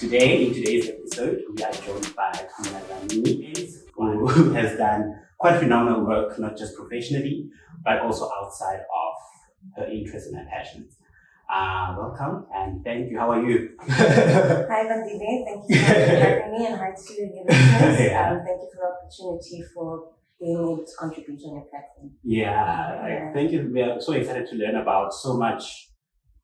In today's episode, we are joined by Pumla Dlamini, who has done quite phenomenal work, not just professionally, but also outside of her interests and her passions. Welcome and thank you. How are you? Hi, Bandile. Thank you for having me, and hi to your listeners. Thank you for the opportunity for being able to contribute on your platform. Thank you. We are so excited to learn about so much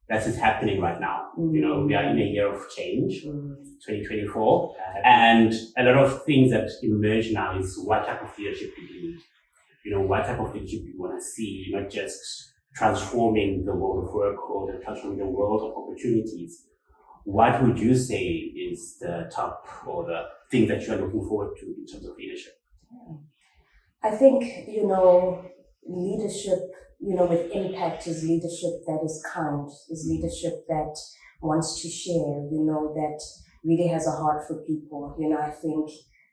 that is happening right now. You know, we are in a year of change, 2024, and a lot of things that emerge now is what type of leadership do you need? You know, what type of leadership do you want to see, not just transforming the world of work or transforming the world of opportunities. What would you say is the top or the thing that you are looking forward to in terms of leadership? I think, leadership, with impact is leadership that is kind, is leadership that wants to share, that really has a heart for people. I think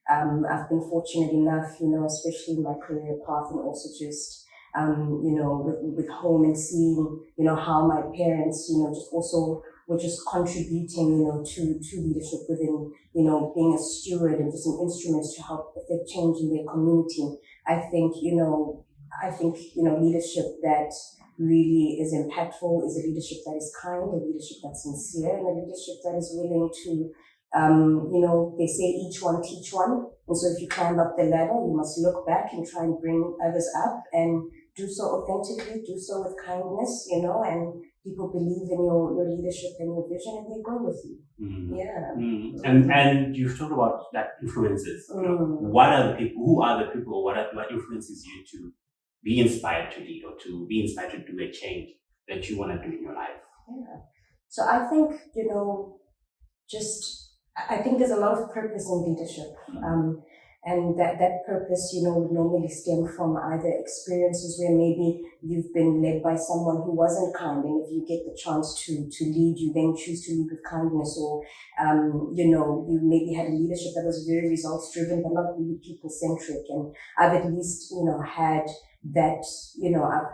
I've been fortunate enough, especially in my career path and also just with home and seeing, how my parents, just also were just contributing, to leadership within, being a steward and just an instrument to help affect change in their community. I think leadership that really is impactful is a leadership that is kind, a leadership that's sincere, and a leadership that is willing to, they say each one teach one. And so if you climb up the ladder, you must look back and try and bring others up and do so authentically, do so with kindness, and people believe in your leadership and your vision and they go with you. And you've talked about like influences. What are the people, who are the people, what influences you to be inspired to lead or to be inspired to do a change that you want to do in your life? So I think, I think there's a lot of purpose in leadership. And that purpose, would normally stem from either experiences where maybe you've been led by someone who wasn't kind, and if you get the chance to lead, you then choose to lead with kindness, or, you maybe had a leadership that was very results driven, but not really people centric. And I've at least, had that,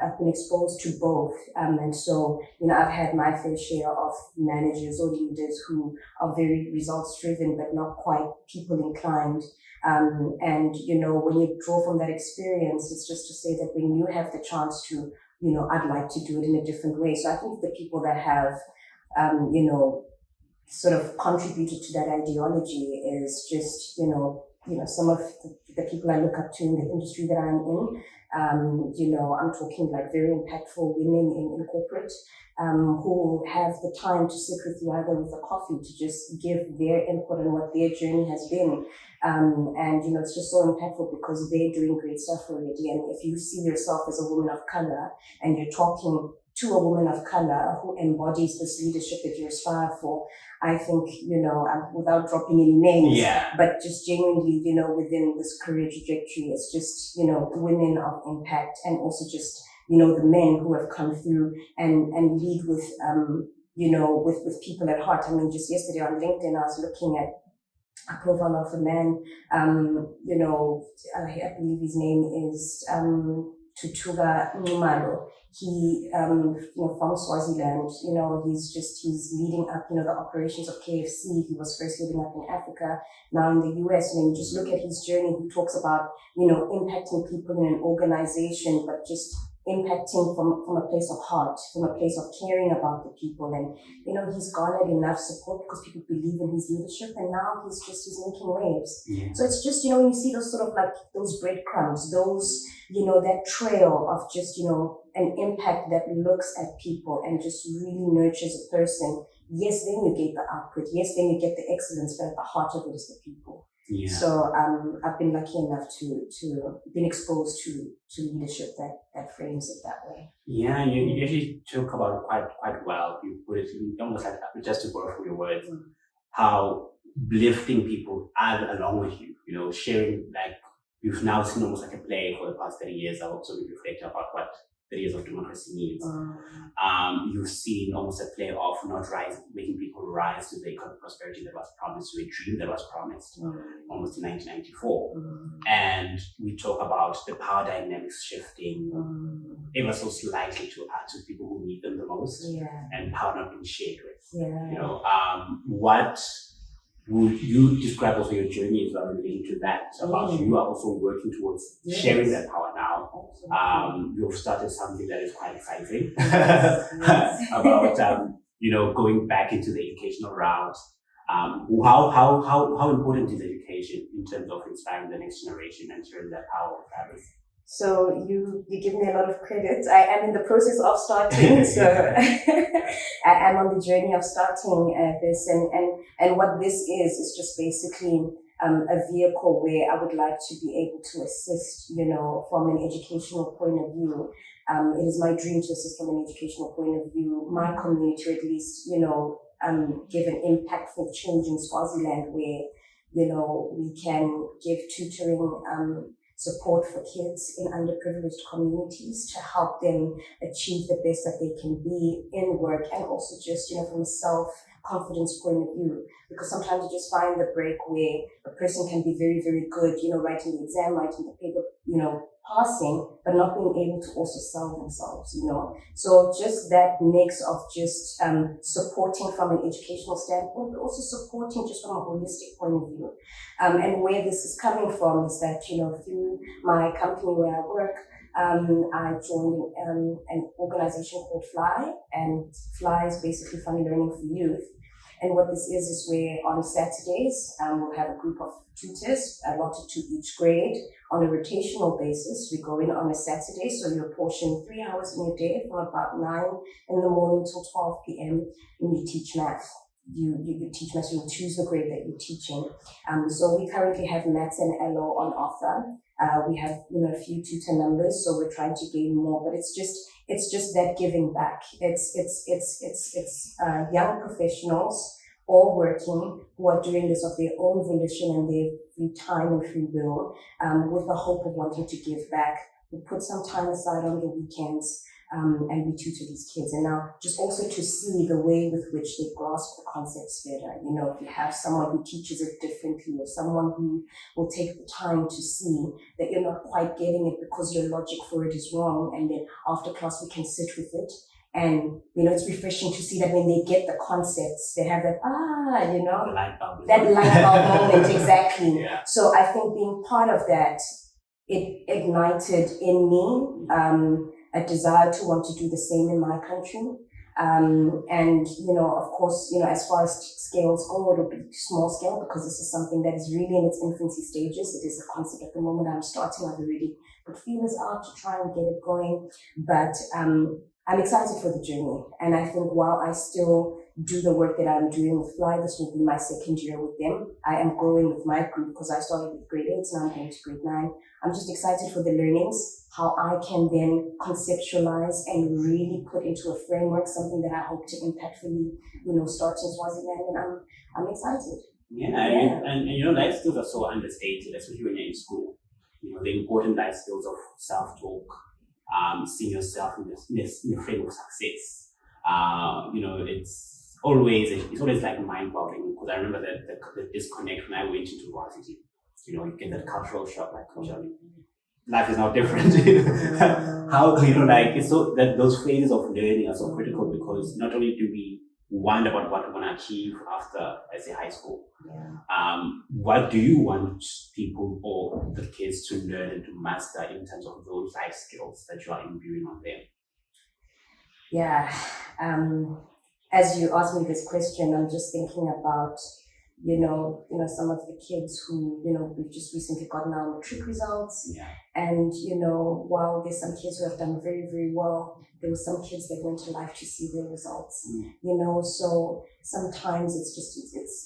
I've been exposed to both. And so, I've had my fair share of managers or leaders who are very results driven, but not quite people inclined. And, when you draw from that experience, it's just to say that when you have the chance to, I'd like to do it in a different way. So I think the people that have, sort of contributed to that ideology is just, some of the people I look up to in the industry that I'm in. I'm talking like very impactful women in corporate, who have the time to sit with you either with a coffee to just give their input on what their journey has been. And it's just so impactful because they're doing great stuff already. And if you see yourself as a woman of color and you're talking to a woman of color who embodies this leadership that you aspire for, I think, without dropping any names, but just genuinely, within this career trajectory, it's just, women of impact, and also just, the men who have come through and lead with, with people at heart. I mean, just yesterday on LinkedIn, I was looking at a profile of a man, I believe his name is Tutuga Numalo. He, from Swaziland, he's leading up, the operations of KFC. He was first leading up in Africa, now in the US. And when you just look at his journey, he talks about, impacting people in an organization, but just impacting from a place of heart, from a place of caring about the people. And, he's garnered enough support because people believe in his leadership, and now he's making waves. So it's just, when you see those sort of like those breadcrumbs, those, that trail of just, an impact that looks at people and just really nurtures a person. Yes, then you get the output. Yes, then you get the excellence, but at the heart of it is the people. So I've been lucky enough to been exposed to leadership that frames it that way. And you actually talk about it quite well. You put it almost like, just to borrow from your words, how lifting people along with you, sharing, like you've now seen almost like a play for the past 30 years. I've also been reflecting about what 30 years of democracy means. You've seen almost a play of making people rise to the economic prosperity that was promised, to a dream that was promised almost in 1994. And we talk about the power dynamics shifting ever so slightly to people who need them the most, and power not being shared with. What would you describe also your journey as well relating to that? It's about you are also working towards sharing that power now. You've started something that is quite exciting about going back into the educational route. How important is education in terms of inspiring the next generation and sharing that power with others? So you give me a lot of credit. I am in the process of starting, so I am on the journey of starting this, and what this is just basically a vehicle where I would like to be able to assist, from an educational point of view. It is my dream to assist from an educational point of view, my community, at least, give an impactful change in Swaziland where, we can give tutoring, support for kids in underprivileged communities to help them achieve the best that they can be in work, and also just, from a self-confidence point of view. Because sometimes you just find the break where a person can be very, very good, writing the exam, writing the paper, passing, but not being able to also sell themselves, So just that mix of just supporting from an educational standpoint, but also supporting just from a holistic point of view. And where this is coming from is that, through my company where I work, I joined an organization called Fly, and Fly is basically fun learning for youth. And what this is where on Saturdays, we'll have a group of tutors allotted to each grade on a rotational basis. We go in on a Saturday, so you apportion 3 hours in your day from about 9 in the morning till 12 p.m. and you teach math. You teach math, you choose the grade that you're teaching. So we currently have maths and LO on offer. We have, a few tutor numbers, so we're trying to gain more, but it's just that giving back. It's young professionals all working who are doing this of their own volition and their free time and free will, with the hope of wanting to give back. We put some time aside on the weekends, and we tutor these kids. And now just also to see the way with which they grasp the concepts better. If you have someone who teaches it differently, or someone who will take the time to see that you're not quite getting it because your logic for it is wrong, and then after class we can sit with it. And, it's refreshing to see that when they get the concepts, they have that, The light bulb. That light bulb moment, exactly. Yeah. So I think being part of that, it ignited in me a desire to want to do the same in my country. And, of course, as far as scales go, it'll be small scale because this is something that is really in its infancy stages. It is a concept at the moment I'm starting. I've already put feelers out to try and get it going. But I'm excited for the journey. And I think while I still do the work that I'm doing with Fly, this will be my second year with them. I am growing with my group because I started with grade 8, now I'm going to grade 9. I'm just excited for the learnings, how I can then conceptualize and really put into a framework something that I hope to impactfully, start in Swaziland, and I'm excited. Yeah. And life skills are so understated, especially when you're in school. The important life skills of self-talk, seeing yourself in the frame of success. It's always like mind-boggling, because I remember the disconnect when I went into varsity. You get that cultural shock, like, life is now different. How, it's so that those phases of learning are so critical, because not only do we wonder about what we want to achieve after, let's say, high school, what do you want people or the kids to learn and to master in terms of those life skills that you are imbuing on them? Yeah. As you asked me this question, I'm just thinking about, some of the kids who, we've just recently gotten our matric results. Yeah. And, while there's some kids who have done very, very well, there were some kids that went to life to see their results. So sometimes it's just,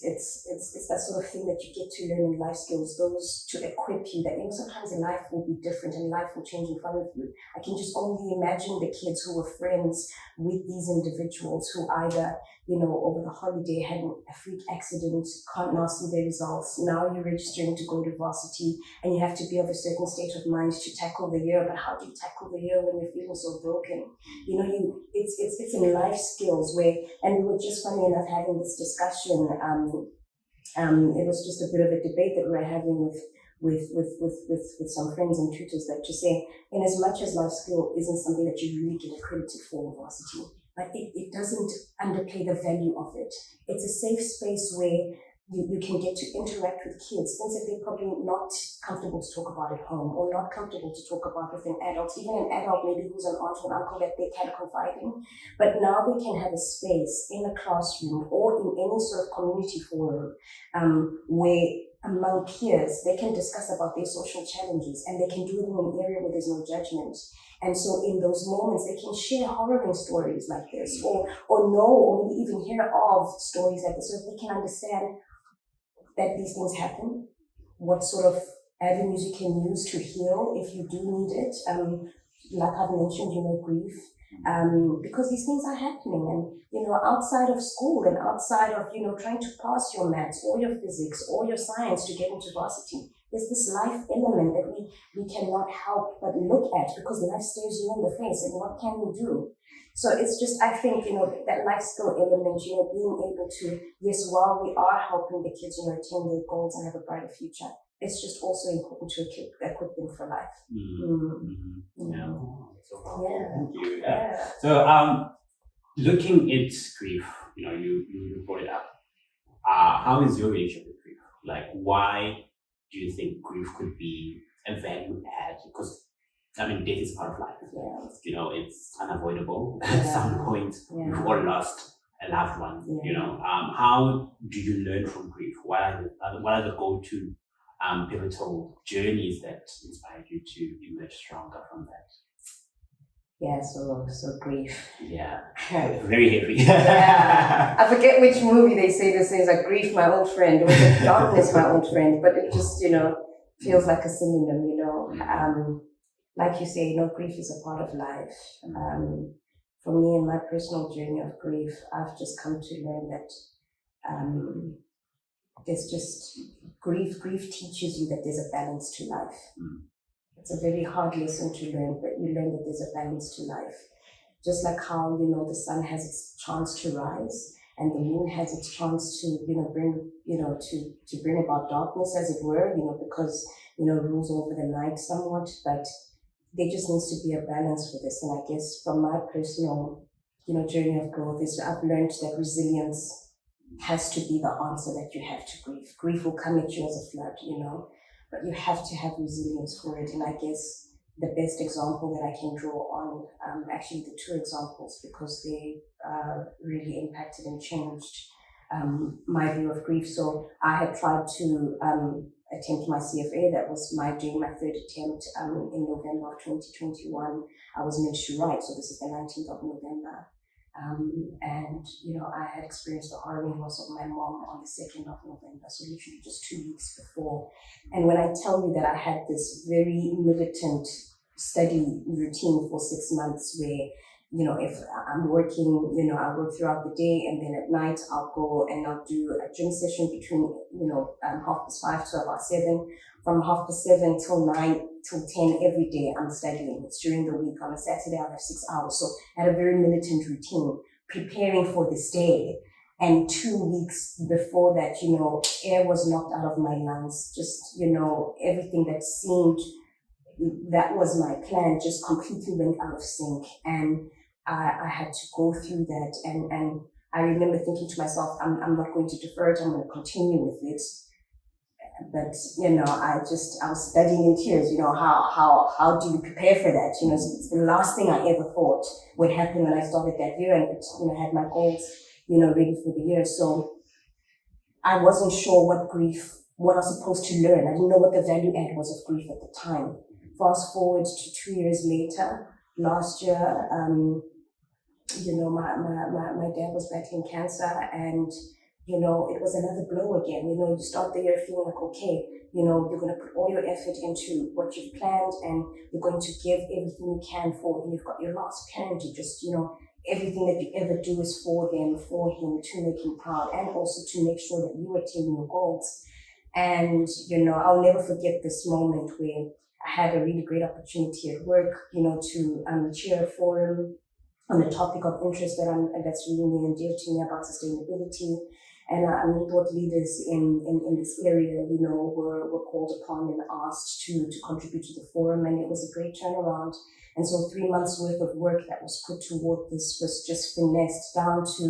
it's that sort of thing that you get to learn in life skills, those to equip you that, sometimes in life will be different and life will change in front of you. I can just only imagine the kids who were friends with these individuals who either, over the holiday had a freak accident, can't now see their results. Now you're registering to go to varsity and you have to be of a certain state of mind to tackle the year. But how do you tackle the year when you're feeling so broken? It's in life skills where, and we were just funny enough having this discussion. It was just a bit of a debate that we were having with some friends and tutors, that to say, in as much as life skill isn't something that you really get accredited for in varsity, but it doesn't underplay the value of it. It's a safe space where you can get to interact with kids, things that they're probably not comfortable to talk about at home or not comfortable to talk about with an adult, even an adult maybe who's an aunt or an uncle that they can confide in. But now they can have a space in a classroom or in any sort of community forum where among peers they can discuss about their social challenges, and they can do it in an area where there's no judgment. And so in those moments, they can share harrowing stories like this, or know, or maybe even hear of stories like this, so they can understand that these things happen, what sort of avenues you can use to heal if you do need it. Like I've mentioned, grief, because these things are happening, and outside of school and outside of trying to pass your maths or your physics or your science to get into varsity, there's this life element that we cannot help but look at, because life stares you in the face, and what can we do? So it's just, I think, that life skill element, being able to, yes, while we are helping the kids, attain their goals and have a brighter future, it's just also important to equip them for life. Yeah. Yeah. Thank you. Yeah. So, looking at grief, you brought it up. How is your relationship with grief? Like, why do you think grief could be a value add? Because death is part of life. Yeah. It's unavoidable. At some point, we've all lost a loved one. Yeah. How do you learn from grief? What are the go-to pivotal journeys that inspired you to emerge stronger from that? Yeah, so grief. Yeah, very heavy. Yeah, I forget which movie they say this things like grief, my old friend, or darkness, my old friend. But it just feels like a synonym. Like you say, grief is a part of life. For me, in my personal journey of grief, I've just come to learn that there's just grief teaches you that there's a balance to life. It's a very hard lesson to learn, but you learn that there's a balance to life. Just like how, the sun has its chance to rise and the moon has its chance to, bring, to bring about darkness, as it were, because, rules over the night somewhat, but there just needs to be a balance for this. And I guess from my personal, journey of growth is I've learned that resilience has to be the answer that you have to grief. Grief will come at you as a flood, but you have to have resilience for it. And I guess the best example that I can draw on, actually the two examples, because they really impacted and changed my view of grief. So I had tried to attempt my CFA. That was during my third attempt in November of 2021. I was meant to write, so this is the 19th of November. And I had experienced the horrible loss of my mom on the 2nd of November, so literally just 2 weeks before. And when I tell you that I had this very militant study routine for 6 months where, if I'm working, I work throughout the day, and then at night I'll go and I'll do a gym session between, 5:30 to about 7. From 7:30 till 9 till 10 every day I'm studying. It's during the week. On a Saturday I'll have 6 hours. So I had a very militant routine preparing for this day. And 2 weeks before that, air was knocked out of my lungs. Just, everything that seemed that was my plan just completely went out of sync. And I had to go through that. And I remember thinking to myself, I'm not going to defer it. I'm going to continue with it. But, I was studying in tears, how do you prepare for that? It's the last thing I ever thought would happen when I started that year, and, had my goals, ready for the year. So I wasn't sure what I was supposed to learn. I didn't know what the value add was of grief at the time. Fast forward to 2 years later, last year, my dad was battling cancer, and it was another blow again. You start the year feeling like, okay, you're going to put all your effort into what you've planned, and you're going to give everything you can for, you've got your last parent, you just, everything that you ever do is for them, for him, to make him proud, and also to make sure that you attain your goals. And, I'll never forget this moment where I had a really great opportunity at work, to chair a forum on a topic of interest that's really near and dear to me, about sustainability. And thought leaders in this area, were called upon and asked to contribute to the forum, and it was a great turnaround. And so 3 months worth of work that was put toward this was just finessed down to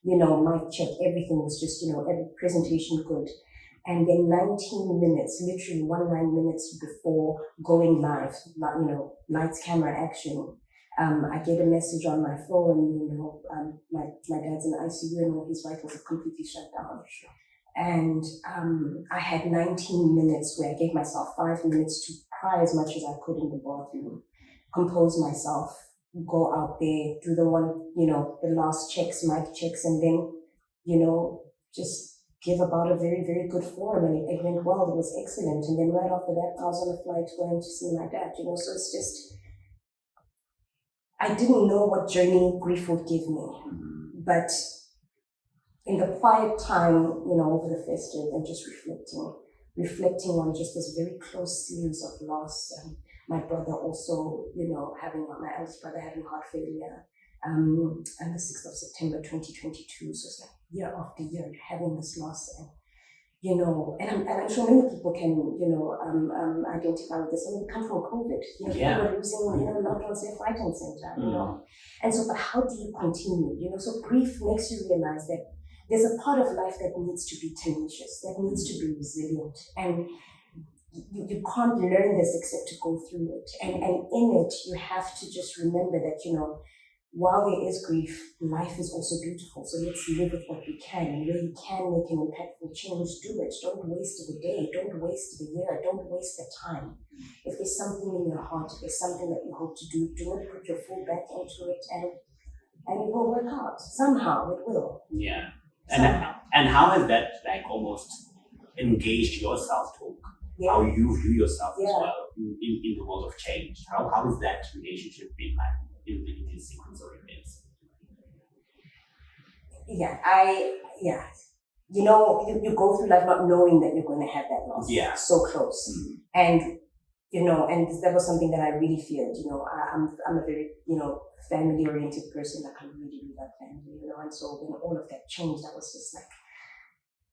mic check, everything was just, every presentation good. And then 19 minutes, literally 19 minutes before going live, lights, camera, action, I get a message on my phone, my dad's in the ICU and all his vitals have completely shut down. And I had 19 minutes where I gave myself 5 minutes to cry as much as I could in the bathroom, compose myself, go out there, do the last checks, mic checks, and then, just give about a very, very good forum. And it went well, it was excellent. And then right after that, I was on a flight going to see my dad, so it's just, I didn't know what journey grief would give me, but in the quiet time, over the festive and just reflecting on just this very close series of loss. My brother also, my eldest brother having heart failure, and the 6th of September 2022. So it's like year after year having this loss, and I'm sure many people can, identify with this. I mean, we come from COVID, people were losing, loved ones left, right, and center, And so, but how do you continue? So grief makes you realize that there's a part of life that needs to be tenacious, that needs to be resilient, and you can't learn this except to go through it. And in it, you have to just remember that, while there is grief, life is also beautiful. So let's live with what we can. And where you can make an impactful change, do it. Don't waste the day. Don't waste the year. Don't waste the time. If there's something in your heart, if there's something that you hope to do it, put your full back into it, and it will work out. Somehow it will. Yeah. And how has that almost engaged your self-talk? Yeah. How you view yourself as well in the world of change? How has that relationship been like in this sequence of events? You go through life not knowing that you're going to have that loss. Yeah. So close. And and that was something that I really feared. I'm a very, family-oriented person. Like I really, really love family, and so when all of that changed, I was just like,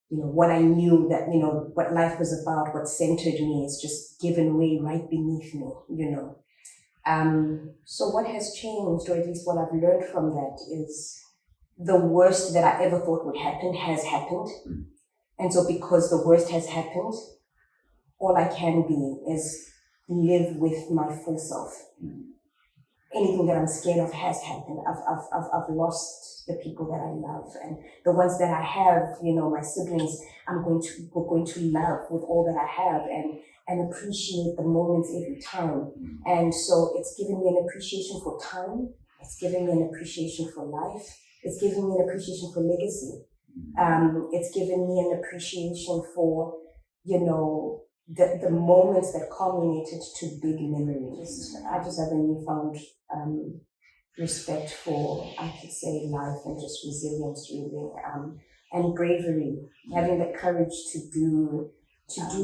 what I knew that, what life was about, what centered me is just given way right beneath me, So what has changed, or at least what I've learned from that, is the worst that I ever thought would happen has happened. And so because the worst has happened, all I can be is live with my full self. Anything that I'm scared of has happened. I've lost the people that I love, and the ones that I have, my siblings, we're going to love with all that I have, and appreciate the moments every time. And so it's given me an appreciation for time. It's given me an appreciation for life. It's given me an appreciation for legacy. It's given me an appreciation for, the moments that culminated to big memories. I just have a newfound respect for, I could say, life and just resilience, really, and bravery, having the courage to do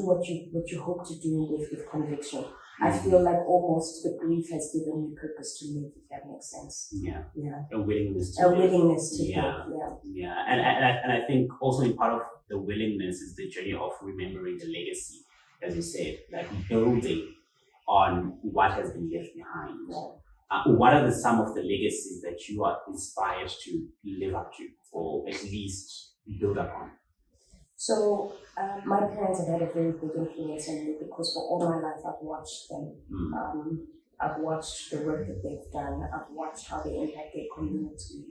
what you hope to do with conviction. I feel like almost the grief has given me purpose to live, if that makes sense. Yeah. A willingness to live. Yeah. And I think also in part of the willingness is the journey of remembering the legacy, as you said, like building on what has been left behind. What are some of the legacies that you are inspired to live up to, or at least build upon? So my parents have had a very big influence on me, because for all my life I've watched them. I've watched the work that they've done. I've watched how they impact their community.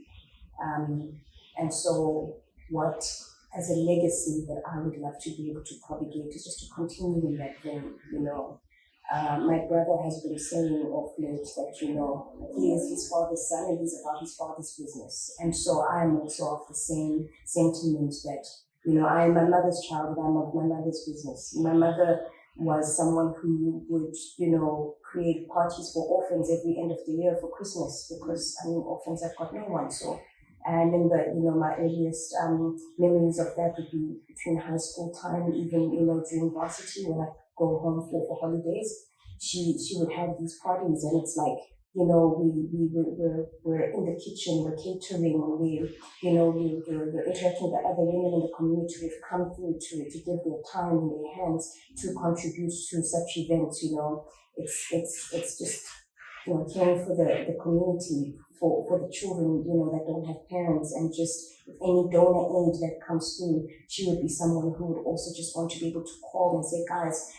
And so what, as a legacy that I would love to be able to propagate, is just to continue in that vein, My brother has been saying of late that, he is his father's son and he's about his father's business. And so I'm also of the same sentiment that, I am my mother's child and I'm of my mother's business. My mother was someone who would, create parties for orphans every end of the year for Christmas, because, orphans have got no one. So I remember, my earliest memories of that would be between high school time, even, during varsity when I go home for holidays. She would have these parties, and it's like, we're in the kitchen, we're catering, we're interacting with the other women in the community who've come through to give their time and their hands to contribute to such events. It's just, caring for the community for the children, that don't have parents, and just with any donor aid that comes through, she would be someone who would also just want to be able to call and say, guys,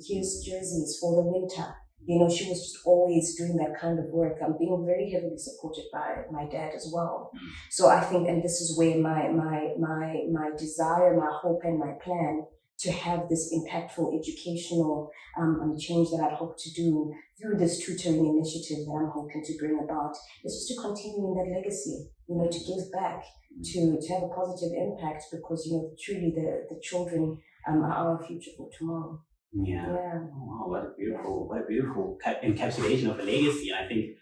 here's jerseys for the winter. She was just always doing that kind of work. I'm being very heavily supported by my dad as well. So I think, and this is where my desire, my hope, and my plan to have this impactful educational change that I'd hope to do through this tutoring initiative that I'm hoping to bring about is just to continue in that legacy, to give back, to have a positive impact, because, truly the children are our future for tomorrow. Yeah. Oh, what a beautiful encapsulation of a legacy. And I think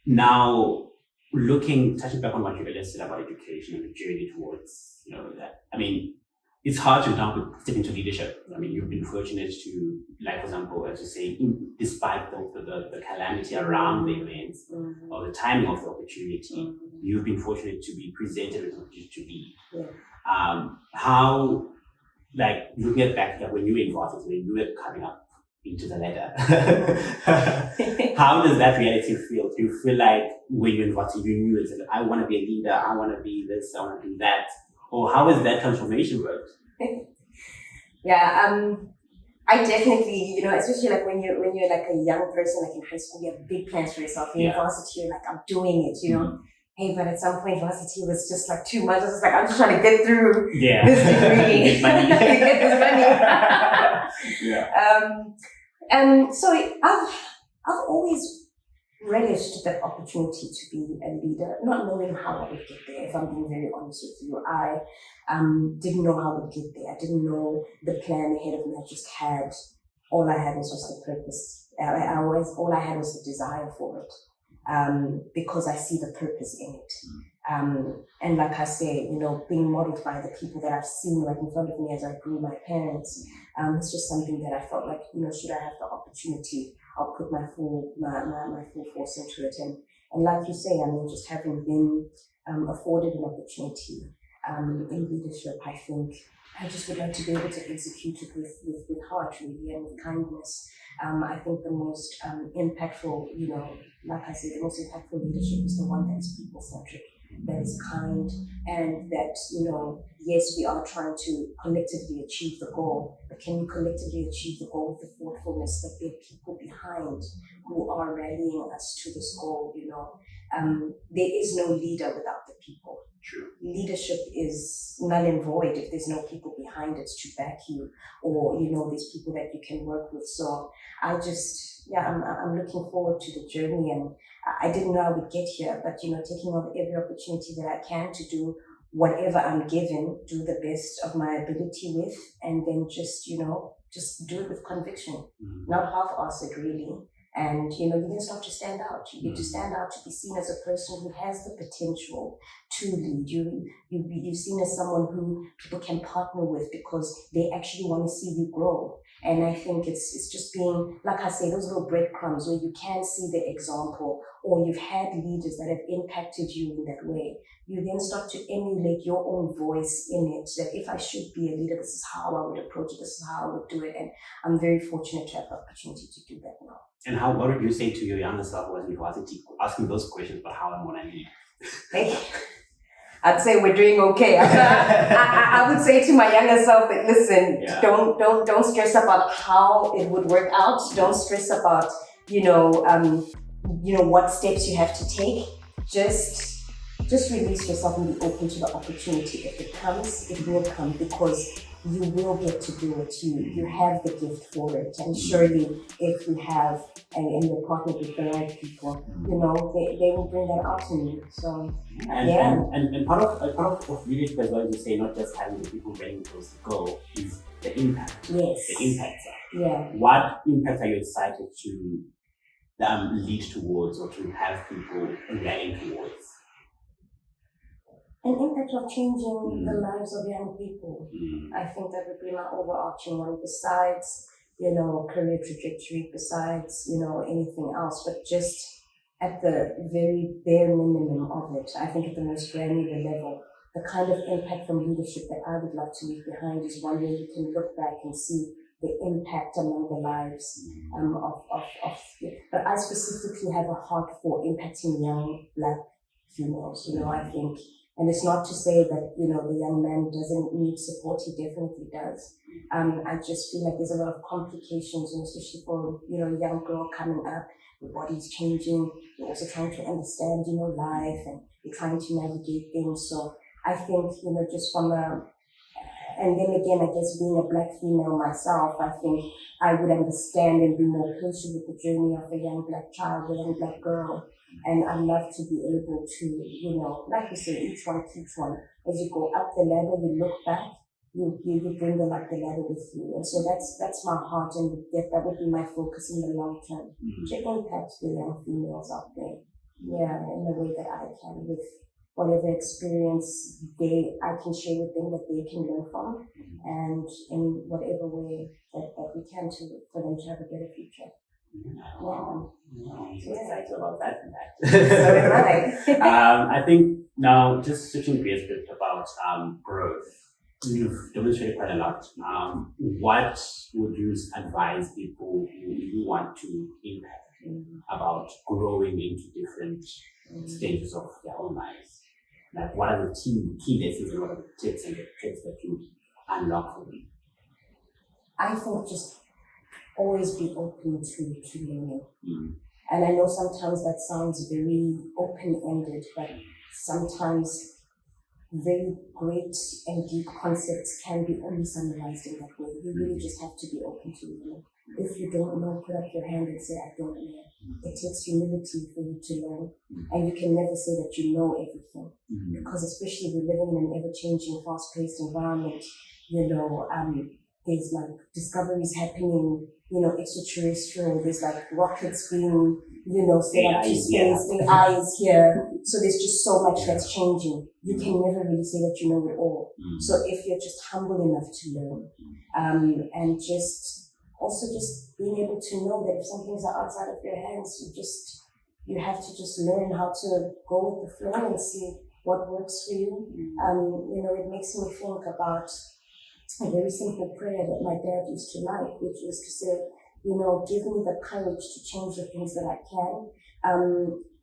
now touching back on what you said about education and the journey towards, that. I mean, it's hard to now step into leadership. I mean, you've been fortunate to, like, for example, as you say, despite the calamity around the events or the timing of the opportunity, you've been fortunate to be presented with an opportunity to lead. How, like, looking at back when you were in office, when you were coming up into the ladder, how does that reality feel? Do you feel like when you're in office, you knew it, I want to be a leader, I want to be this, I want to do that? Or how has that transformation worked? I definitely, especially like when you're like a young person, like in high school, you have big plans for yourself. In university, you're like, I'm doing it, Hey, but at some point, varsity was just like too much. I was like, I'm just trying to get through this degree. Get money. Get this money. So I've always relished that opportunity to be a leader, not knowing how I would get there. If I'm being very honest with you, I didn't know how I would get there. I didn't know the plan ahead of me. All I had was just the purpose. All I had was the desire for it. Because I see the purpose in it. And like I say, being modeled by the people that I've seen right in front of me as I grew, my parents, it's just something that I felt like, should I have the opportunity, I'll put my full force into it. And like you say, just having been afforded an opportunity in leadership, I think I just would like to be able to execute it with heart, really, and with kindness. I think the most impactful, like I said, the most impactful leadership is the one that is people-centric, that is kind, and that, yes, we are trying to collectively achieve the goal, but can we collectively achieve the goal with the thoughtfulness that there are people behind who are rallying us to this goal, There is no leader without the people. True. Leadership is null and void if there's no people behind it to back you, or there's people that you can work with. So I just I'm looking forward to the journey, and I didn't know I would get here, but taking on every opportunity that I can to do whatever I'm given, do the best of my ability with, and then just do it with conviction, not half-ass it really. And you then start to stand out. You get to stand out, to be seen as a person who has the potential to lead. You're seen as someone who people can partner with because they actually want to see you grow. And I think it's just being, like I say, those little breadcrumbs where you can see the example, or you've had leaders that have impacted you in that way. You then start to emulate your own voice in it, that if I should be a leader, this is how I would approach it, this is how I would do it. And I'm very fortunate to have the opportunity to do that now. And what would you say to your younger self who was in university, asking those questions about how I'm going to lead? I'd say we're doing okay. I would say to my younger self that, listen, don't stress about how it would work out. Don't stress about, what steps you have to take. Just release yourself and be open to the opportunity. If it comes, it will come, because you will get to do it. You have the gift for it. And surely if you have and you're partnered with the right people, they will bring that out to you. So and part of leadership as well, as you say, not just having the people ready to go, is the impact. Yes. The impact side. Yeah. What impact are you excited to lead towards, or to have people rallying towards? An impact of changing the lives of young people. I think that would be my overarching one, besides, career trajectory, besides, anything else, but just at the very bare minimum of it. I think at the most granular level, the kind of impact from leadership that I would love to leave behind is one where you can look back and see the impact among the lives of. But I specifically have a heart for impacting young Black females. I think, and it's not to say that the young man doesn't need support. He definitely does. I just feel like there's a lot of complications, especially for a young girl coming up. Your body's changing. You're also trying to understand life, and you're trying to navigate things. So I think just from a and then again, I guess being a Black female myself, I think I would understand and be more patient with the journey of a young Black child, a young Black girl. And I'd love to be able to, like you say, each one teach one. As you go up the ladder, you look back, you bring them up the ladder with you. And so that's my heart, and that would be my focus in the long term, to impact the young females out there. Yeah, in the way that I can, with whatever experience I can share with them that they can learn from, and in whatever way that we can for them to have a better future. I'm so excited about that. So am I. I think now, just switching gears a bit about growth, you've demonstrated quite a lot. What would you advise people who want to impact about growing into different stages of their own lives? Like, what are the key lessons and what are the tips and the tricks that you unlock for them? I think just always be open to learning. And I know sometimes that sounds very open-ended, but sometimes very great and deep concepts can be only summarized in that way. You really just have to be open to learning. If you don't know, put up your hand and say, I don't know. It takes humility for you to learn. And you can never say that you know everything. Because especially we're living in an ever-changing, fast-paced environment, there's like discoveries happening, extraterrestrial, there's like rockets being, set up to space, AI is here. So there's just so much that's changing. You can never really say that you know it all. So if you're just humble enough to learn, and just being able to know that if some things are outside of your hands, you have to just learn how to go with the flow and see what works for you. It makes me think about a very simple prayer that my dad used to like, which was to say, give me the courage to change the things that I can,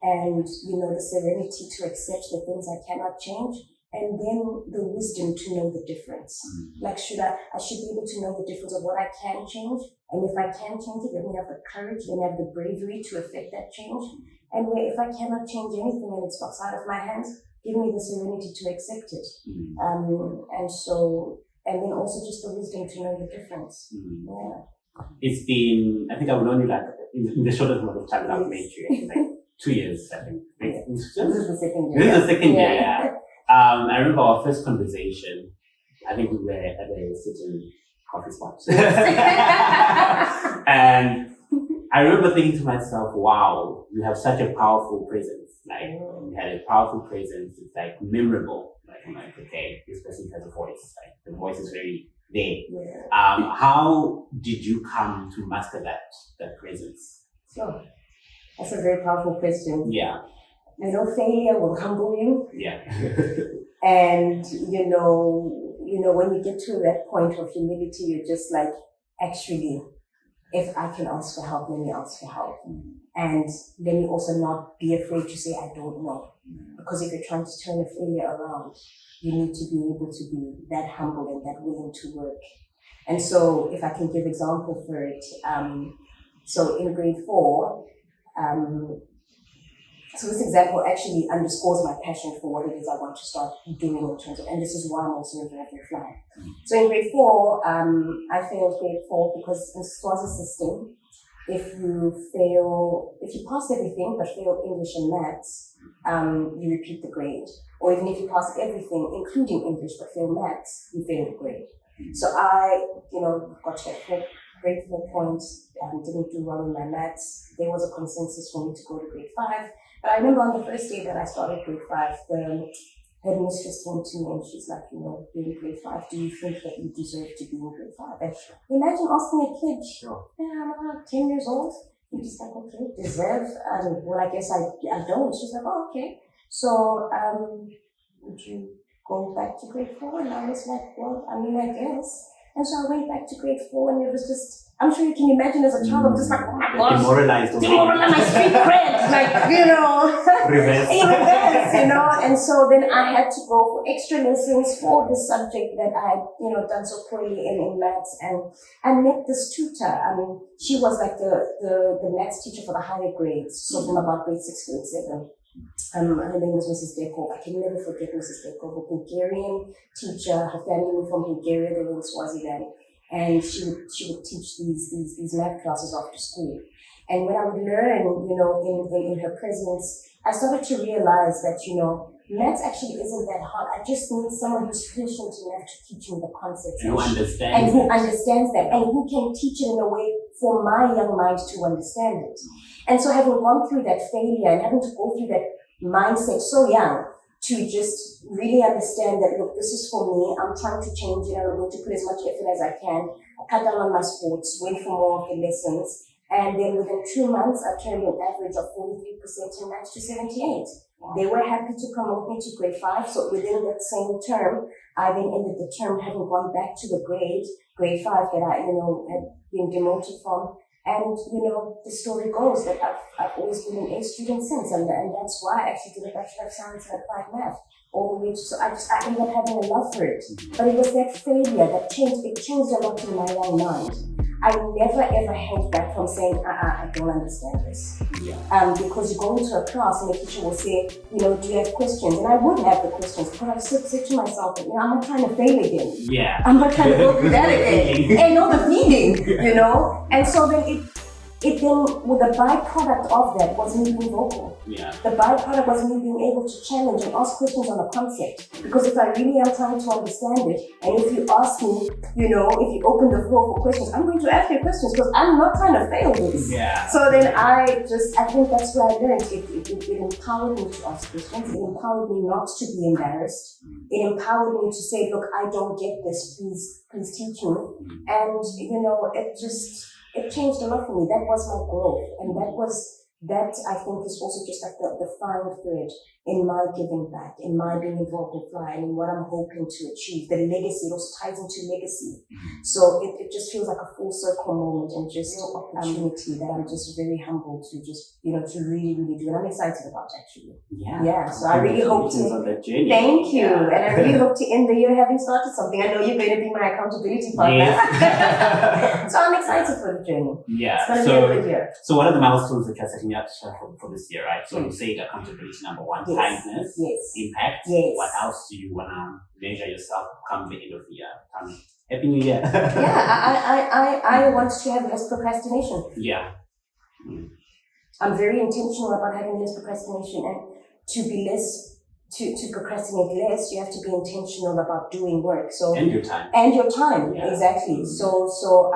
and the serenity to accept the things I cannot change, and then the wisdom to know the difference. Like, I should be able to know the difference of what I can change, and if I can change it, let me have the courage, let me have the bravery to affect that change. And if I cannot change anything and it's outside of my hands, give me the serenity to accept it. And then also just the wisdom to know the difference. It's been, I think I've known you like in the shortest amount of time that I've made you, like 2 years, I think. This is the second year. This is the second year, yeah. I remember our first conversation. I think we were at a certain coffee spot. And I remember thinking to myself, wow, you have such a powerful presence. Like, you had a powerful presence. It's like memorable. Like, I'm like, okay, this person has a voice. Like, the voice is very there. How did you come to master that presence? Sure. That's a very powerful question. Yeah. Failure will humble you. Yeah. And, when you get to that point of humility, you're just like, actually, if I can ask for help, let me ask for help. And let me also not be afraid to say, I don't know. Because if you're trying to turn a failure around, you need to be able to be that humble and that willing to work. And so if I can give example for it, so in grade 4, so this example actually underscores my passion for what it is I want to start doing in terms of, and this is why I'm also involved in Fly. So in grade 4, I failed grade 4 because in Swazi system, if you pass everything but fail English and maths, you repeat the grade. Or even if you pass everything, including English, but fail maths, you fail the grade. So I, got to that grade 4 points, didn't do well in my maths. There was a consensus for me to go to grade 5. But I remember on the first day that I started grade 5, the headmistress came to me and she's like, you're in grade 5, do you think that you deserve to be in grade 5? And imagine asking a kid, I'm about 10 years old. You're just like, okay, deserve? Well, I guess I don't. She's like, oh, okay. So, would you go back to grade 4? And I was like, well, I guess. And so I went back to grade 4, and it was just, I'm sure you can imagine as a child, I'm just like, oh my gosh. Demoralized My street cred, like, you know. Reverse. You know. And so then I had to go for extra lessons for the subject that I had, done so poorly in maths. And I met this tutor. I mean, she was like the maths teacher for the higher grades, so from about grade 6, grade 7. Her name was Mrs. Dekov. I can never forget Mrs. Dekov, a Bulgarian teacher. Her family were from Bulgaria, they were in Swaziland. And she would teach these math classes after school. And when I would learn, in her presence, I started to realize that, maths actually isn't that hard. I just need someone who's patient enough to teach me the concepts. And who understands that, and who can teach it in a way for my young mind to understand it. And so having gone through that failure and having to go through that mindset so young, to just really understand that, look, this is for me, I'm trying to change it, I'm going to put as much effort as I can. I cut down on my sports, went for more of the lessons, and then within 2 months, I turned an average of 43% and matched to 78. Wow. They were happy to promote me to grade 5, so within that same term, I then ended the term having gone back to the grade 5 that I, had been demoted from. And, the story goes that I've always been an A student since, and that's why I actually did a Bachelor of Science in Applied Math, all the way to, so I ended up having a love for it. But it was that failure that changed a lot in my young mind. I never ever held back from saying, I don't understand this. Yeah. Because you go into a class and the teacher will say, do you have questions? And I would have the questions, but I said to myself, that, I'm not trying to fail again. Yeah. I'm not trying to go through that again. And know the feeling, And so then it then, with the byproduct of that was me being vocal. Yeah. The byproduct was me being able to challenge and ask questions on a concept. Because if I really am trying to understand it, and if you ask me, if you open the floor for questions, I'm going to ask you questions because I'm not trying to fail this. Yeah. So then I think that's where I learned. It empowered me to ask questions. It empowered me not to be embarrassed. It empowered me to say, look, I don't get this, please teach me. And, it changed a lot for me. That was my growth. And that I think is also just like the fine thread in my giving back, in my being involved in Fly, and in what I'm hoping to achieve. The legacy, it also ties into legacy. So it just feels like a full circle moment and just an opportunity that I'm just very humbled to just, to really, really do. And I'm excited about actually. Yeah. Yeah. So I really hope to. On that journey. Thank you. Yeah. And I really hope to end the year having started something. I know you're going to be my accountability partner. Yes. So I'm excited for the journey. Yeah. It's going to be a good year. So what are the milestones that you're setting up for this year, right? So you say accountability number 1, kindness, impact. Yes. What else do you want to measure yourself come the end of the year? Happy New Year. I want to have less procrastination. Yeah. I'm very intentional about having less procrastination, and to be less, to procrastinate less, you have to be intentional about doing work. So and your time. Yeah. Exactly. So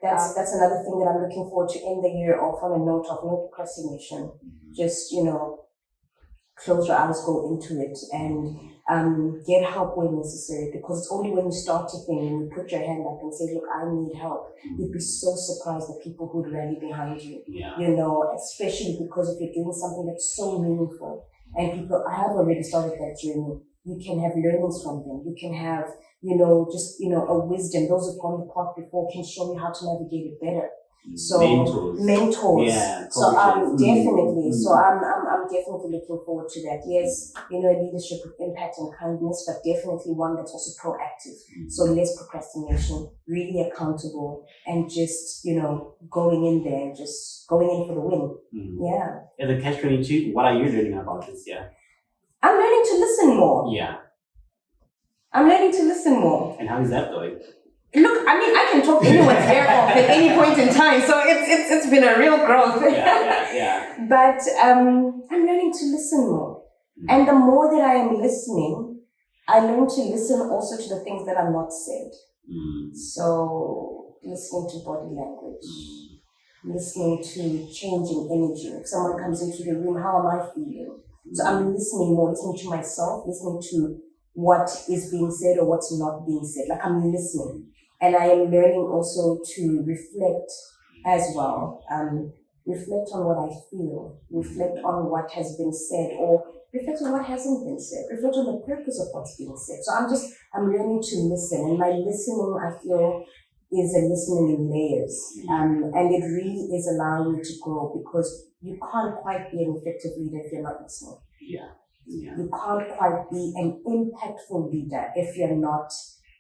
that's another thing that I'm looking forward to end the year off on a note of no procrastination. Just, close your eyes, go into it, and get help when necessary, because it's only when you start a thing and you put your hand up and say, look, I need help, you'd be so surprised at people who'd rally behind you. Yeah. Especially because if you're doing something that's so meaningful and people have already started that journey, you can have learnings from them. You can have, a wisdom. Those who've gone the path before can show you how to navigate it better. So mentors. Yeah, so definitely. So I'm definitely looking forward to that. Yes, leadership with impact and kindness, but definitely one that's also proactive. So less procrastination, really accountable, and just going in there and just going in for the win. Yeah. As a catch-22, what are you learning about this year? I'm learning to listen more. Yeah. I'm learning to listen more. And how is that going? Look, I can talk anyone's ear off at any point in time, so it's been a real growth. Yeah. But I'm learning to listen more, and the more that I am listening, I learn to listen also to the things that are not said. So listening to body language, listening to changing energy. If someone comes into the room, how am I feeling? So I'm listening more, listening to myself, listening to what is being said or what's not being said. Like I'm listening. And I am learning also to reflect as well. Reflect on what I feel. Reflect on what has been said, or reflect on what hasn't been said, reflect on the purpose of what's being said. So I'm learning to listen, and my listening, I feel, is a listening in layers. And it really is allowing me to grow, because you can't quite be an effective leader if you're not listening. Yeah. You can't quite be an impactful leader if you're not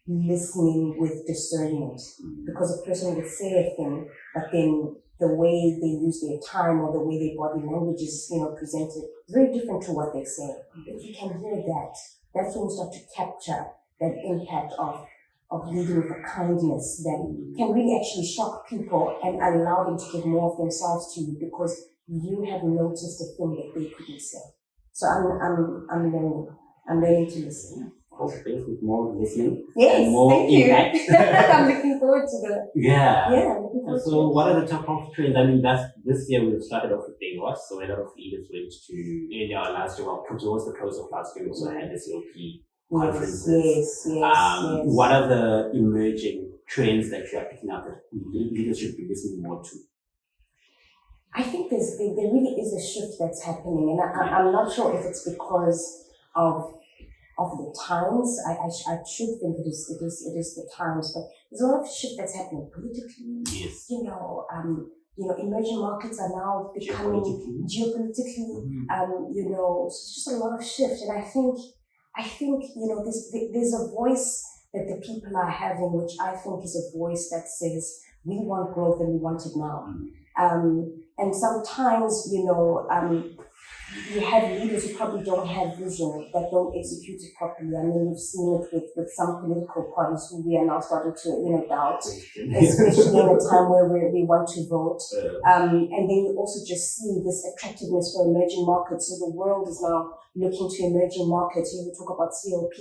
listening with discernment, because a person will say a thing, but then the way they use their time or the way their body language is, presented is very different to what they say. If you can hear that, that's when you start to capture that impact of leading with a kindness that can really actually shock people and allow them to give more of themselves to you, because you have noticed a thing that they couldn't say. So I'm learning to listen. Space with more listening. Yes, and more thank impact. you. I'm looking forward to the. Yeah. Looking forward So, what are the top of trends? I mean, this year we've started off with Debrief, so a lot of leaders went to last year, well, towards the close of last year, we also had the COP conferences. Yes. What are the emerging trends that you are picking up that leaders should be listening more to? I think there really is a shift that's happening, and I'm not sure if it's because of the times. I should think it is the times, but there's a lot of shift that's happening politically. Yes. Emerging markets are now becoming geopolitically. So it's just a lot of shift, and I think there's a voice that the people are having, which I think is a voice that says we want growth and we want it now. And sometimes, you have leaders who probably don't have vision, that don't execute it properly. I mean, we've seen it with some political parties who we are now starting to, doubt, especially in a time where we want to vote. And then you also just see this attractiveness for emerging markets. So the world is now looking to emerging markets. Here we talk about COP.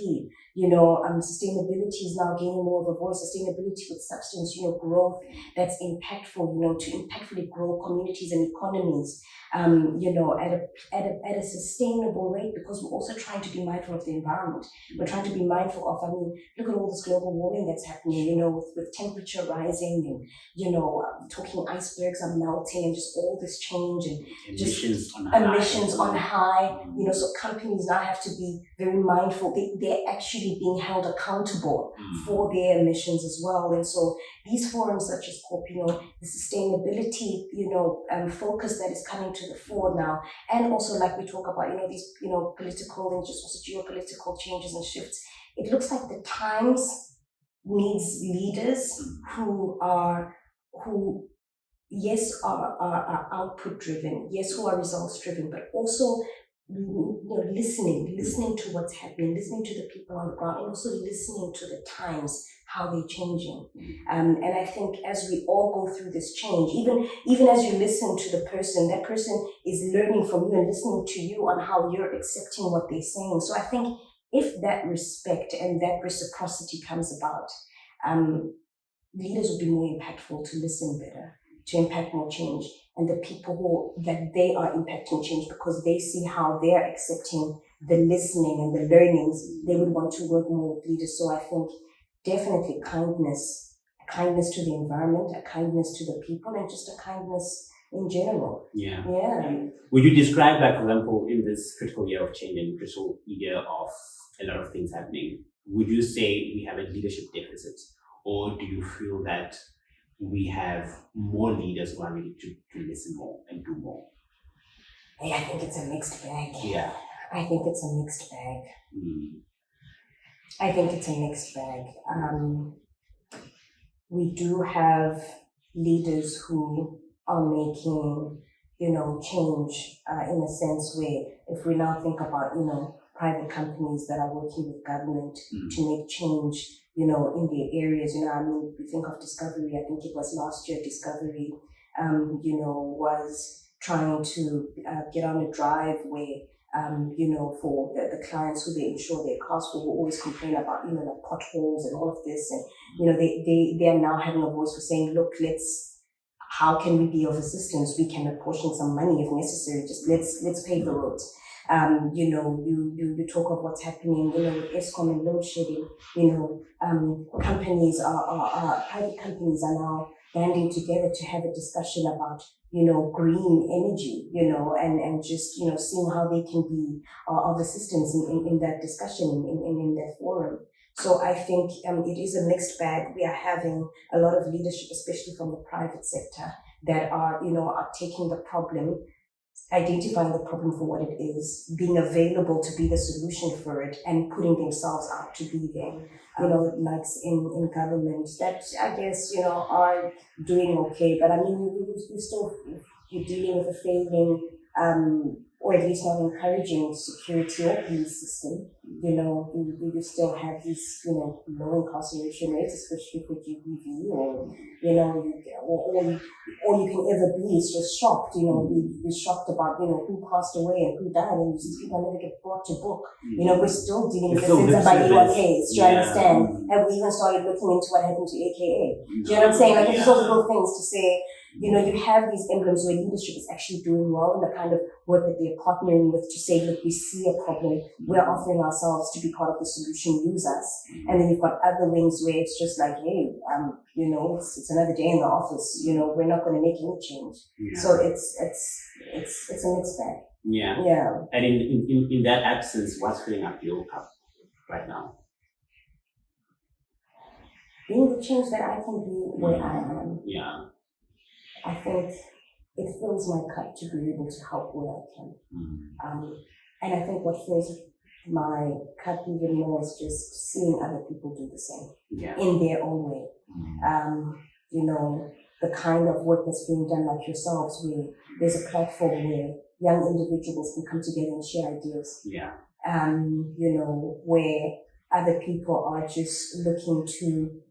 Sustainability is now gaining more of a voice. Sustainability with substance, growth that's impactful, to impactfully grow communities and economies. At a sustainable rate, because we're also trying to be mindful of the environment. We're trying to be mindful of, look at all this global warming that's happening, with temperature rising and, talking icebergs are melting and just all this change and emissions on high, so companies now have to be very mindful. They're actually being held accountable for their emissions as well. And so these forums such as COP, the sustainability, focus that is coming to the fore now, and also like we talk about, these, political and just also geopolitical changes and shifts. It looks like the times needs leaders who are output driven, yes, who are results driven, but also listening to what's happening, listening to the people on the ground, and also listening to the times, how they're changing. And I think as we all go through this change, even as you listen to the person, that person is learning from you and listening to you on how you're accepting what they're saying. So I think if that respect and that reciprocity comes about, leaders will be more impactful to listen better, to impact more change. And the people that they are impacting change, because they see how they're accepting the listening and the learnings, they would want to work more with leaders. So I think definitely kindness to the environment, a kindness to the people, and just a kindness in general. Yeah. Yeah. Would you describe that, for example, in this critical year of change and critical year of a lot of things happening, would you say we have a leadership deficit? Or do you feel that we have more leaders who are ready to listen more and do more? Yeah, I think it's a mixed bag. Yeah. I think it's a mixed bag. I think it's a mixed bag. We do have leaders who are making, change in a sense where if we now think about, private companies that are working with government to make change, in their areas, we think of Discovery. I think it was last year, Discovery, was trying to get on a drive where, for the clients who they insure their cars for, who always complain about, the potholes and all of this. And, they are now having a voice for saying, look, how can we be of assistance? We can apportion some money if necessary. Just let's pave the roads. You talk of what's happening, with Eskom and load shedding. Companies private companies are now banding together to have a discussion about, green energy, and just, seeing how they can be of assistance in that discussion, in that forum. So I think it is a mixed bag. We are having a lot of leadership, especially from the private sector, that are taking the problem, identifying the problem for what it is, being available to be the solution for it, and putting themselves out to be there. Like in government, that I guess are doing okay, but I mean, you're dealing with a failing, or at least not encouraging security or police system. You still have these low incarceration rates, especially for GBV, or all you can ever be is just shocked. Be shocked about who passed away and who died, and these people never get brought to book. We're still dealing with the Zimbabwe case. Do you understand? And we even started looking into what happened to AKA. Do you know what I'm saying? Like, it's those little things to say. You have these emblems where leadership is actually doing well, and the kind of work that they're partnering with to say, look, we see a problem, we're offering ourselves to be part of the solution, use us. And then you've got other wings where it's just like, hey, it's another day in the office, we're not going to make any change. Yeah. So it's a mixed bag. Yeah. Yeah. And in that absence, what's filling up your cup right now? Being the change that I can be where I am. Yeah. I think it fills my cup to be able to help where I can. And I think what fills my cup even more is just seeing other people do the same in their own way. The kind of work that's being done like yourselves, where there's a platform where young individuals can come together and share ideas. Yeah. Where other people are just looking to,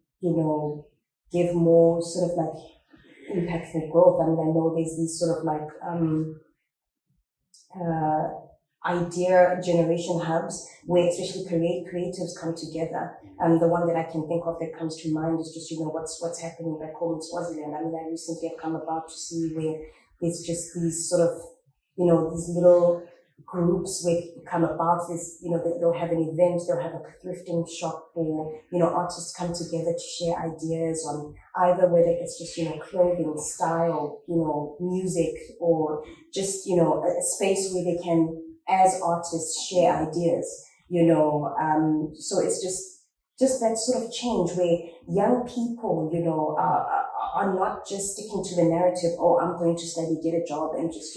give more sort of like impactful growth. I mean, I know there's these sort of like idea generation hubs where especially creatives come together. The one that I can think of that comes to mind is just, what's happening back home in Swaziland. I mean, I recently have come about to see where there's just these sort of, these little groups where people come about this, they'll have an event, they'll have a thrifting shop, or, artists come together to share ideas on either whether it's just, clothing, style, music, or just, a space where they can, as artists, share ideas, so it's just that sort of change where young people, are not just sticking to the narrative, oh, I'm going to study, get a job, and just,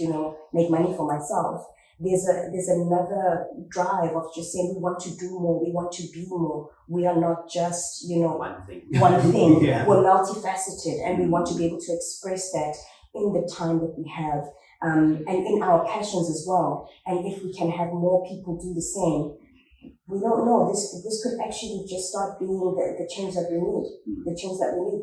make money for myself. There's another drive of just saying we want to do more, we want to be more. We are not just, one thing. Yeah. We're multifaceted, and we want to be able to express that in the time that we have, and in our passions as well. And if we can have more people do the same, we don't know, this could actually just start being the change that we need,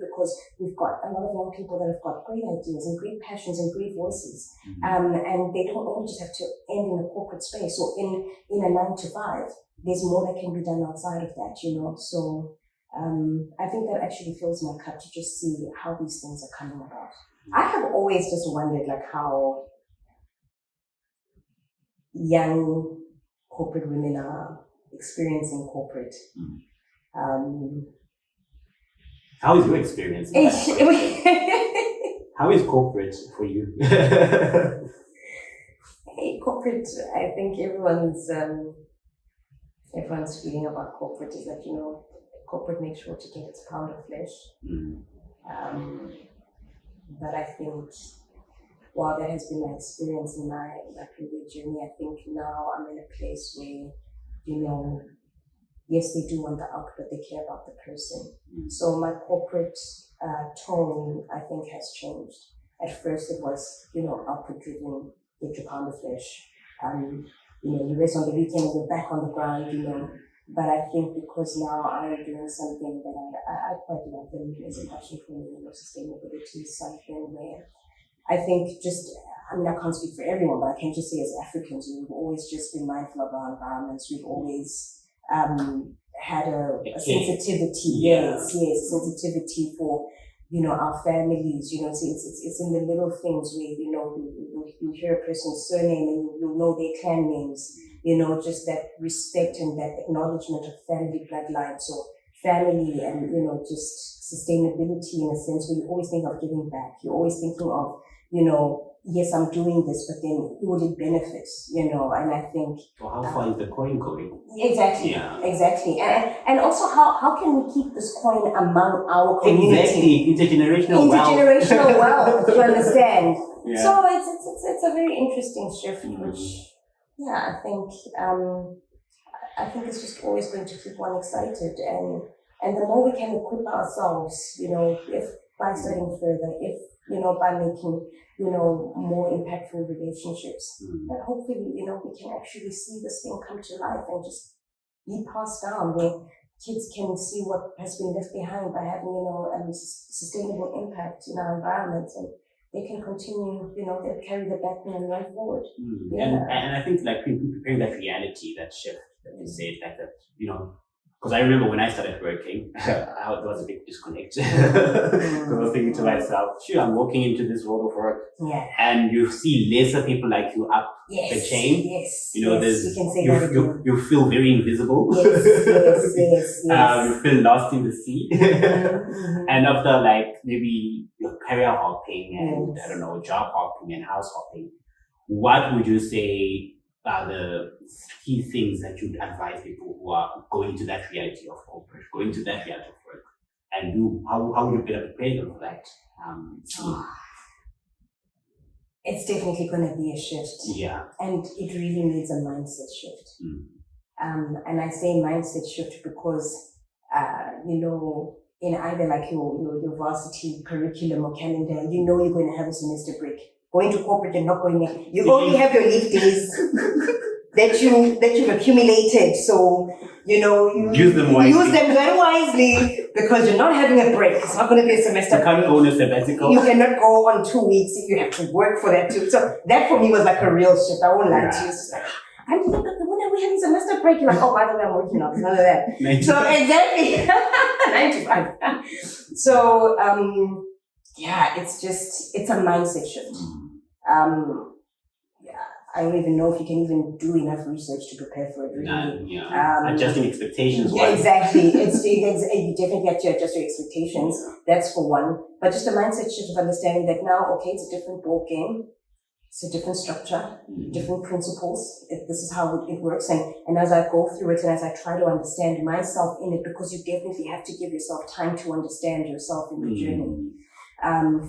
because we've got a lot of young people that have got great ideas and great passions and great voices, and they don't only just have to end in a corporate space or in a 9 to 5. There's more that can be done outside of that, so I think that actually fills my cup to just see how these things are coming about. I have always just wondered like how young corporate women are experiencing corporate. How is your experience? How is corporate for you? Hey, corporate, I think everyone's feeling about corporate is that, corporate makes sure to get its pound of flesh. But I think while that has been my experience in my career journey, I think now I'm in a place where, yes, they do want the output, but they care about the person. So my corporate tone, I think, has changed. At first it was, output driven, get your pound of flesh. You rest on the weekend and you're back on the ground, But I think because now I'm doing something that I quite love, and is a passion for me, sustainability is something where I think I can't speak for everyone, but I can just say as Africans, we've always just been mindful of our environments. We've always had a sensitivity, sensitivity for, our families, it's in the little things where, you hear a person's surname and you know their clan names, just that respect and that acknowledgement of family bloodline. So family and, just sustainability in a sense where you always think of giving back. You're always thinking of, yes, I'm doing this, but then who would it benefit, and I think... Well, how far is the coin going? Exactly, Yeah. exactly. And also how can we keep this coin among our community? Exactly, intergenerational wealth, you understand? Yeah. So it's a very interesting shift, which, I think it's just always going to keep one excited. And the more we can equip ourselves, if by studying further, if, by making, more impactful relationships, that hopefully, we can actually see this thing come to life and just be passed down, where kids can see what has been left behind by having, sustainable impact in our environment, and they can continue, they'll carry the baton and run forward. And I think like preparing that reality, that shift that you said, like that, because I remember when I started working, there was a big disconnect. Because I was thinking to myself, sure, I'm walking into this world of work, and you see lesser people like you up the chain. Yes, there's you can say that again. You feel very invisible. Yes. You feel lost in the sea. And after like maybe your career hopping and I don't know, job hopping and house hopping, what would you say are the key things that you'd advise people who are going to that reality of corporate, going to that reality of work, and how would you better prepare them for that? It's definitely going to be a shift. Yeah. And it really needs a mindset shift. And I say mindset shift because, in either like your varsity curriculum or calendar, you're going to have a semester break. Going to corporate and not going there. You only have your leave days that you've accumulated. So, you use them wisely. Use them very wisely because you're not having a break. It's not going to be a semester break. You can't go on a sabbatical. You cannot go on 2 weeks. You have to work for that too. So that for me was like a real shift. I won't lie to you. It's like, when are we having semester break? You're like, oh, by the way, I'm working now. There's none of that. So exactly. 9 to 5. So, it's a mindset shift. I don't even know if you can even do enough research to prepare for it. Really. Adjusting expectations. Yeah, exactly. You definitely have to adjust your expectations. That's for one. But just a mindset shift of understanding that now, okay, it's a different ball game. It's a different structure, different principles. This is how it works. And as I go through it and as I try to understand myself in it, because you definitely have to give yourself time to understand yourself in the journey.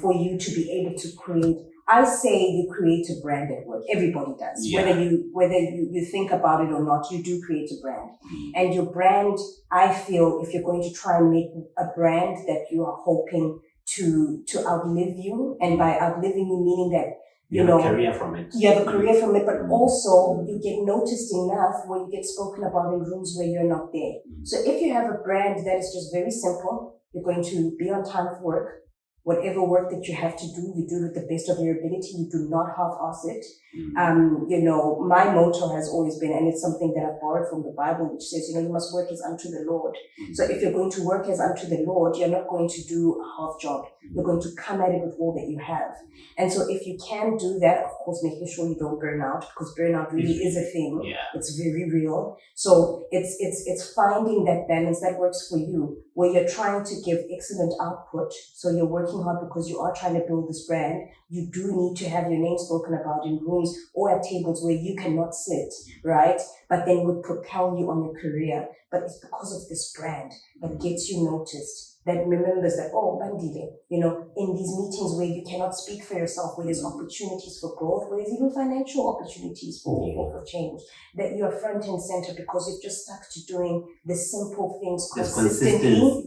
For you to be able to create, I say you create a brand at work. Everybody does. Whether you think about it or not, you do create a brand. And your brand, I feel, if you're going to try and make a brand that you are hoping to outlive you, and by outliving you meaning that you have a career from it. You have a career from it, but also you get noticed enough where you get spoken about in rooms where you're not there. So if you have a brand that is just very simple, you're going to be on time for work. Whatever work that you have to do, you do it with the best of your ability. You do not half-ass it. My motto has always been, and it's something that I've borrowed from the Bible, which says, you must work as unto the Lord. So if you're going to work as unto the Lord, you're not going to do a half job. You're going to come at it with all that you have. And so if you can do that, of course, making sure you don't burn out, because burnout really is a thing. Yeah. It's very real. So it's finding that balance that works for you, where you're trying to give excellent output. So you're working hard because you are trying to build this brand. You do need to have your name spoken about in rooms or at tables where you cannot sit, right? But then would propel you on your career. But it's because of this brand that gets you noticed, that remembers that, oh, Bandile, in these meetings where you cannot speak for yourself, where there's opportunities for growth, where there's even financial opportunities for change, that you are front and center because you've just stuck to doing the simple things consistently.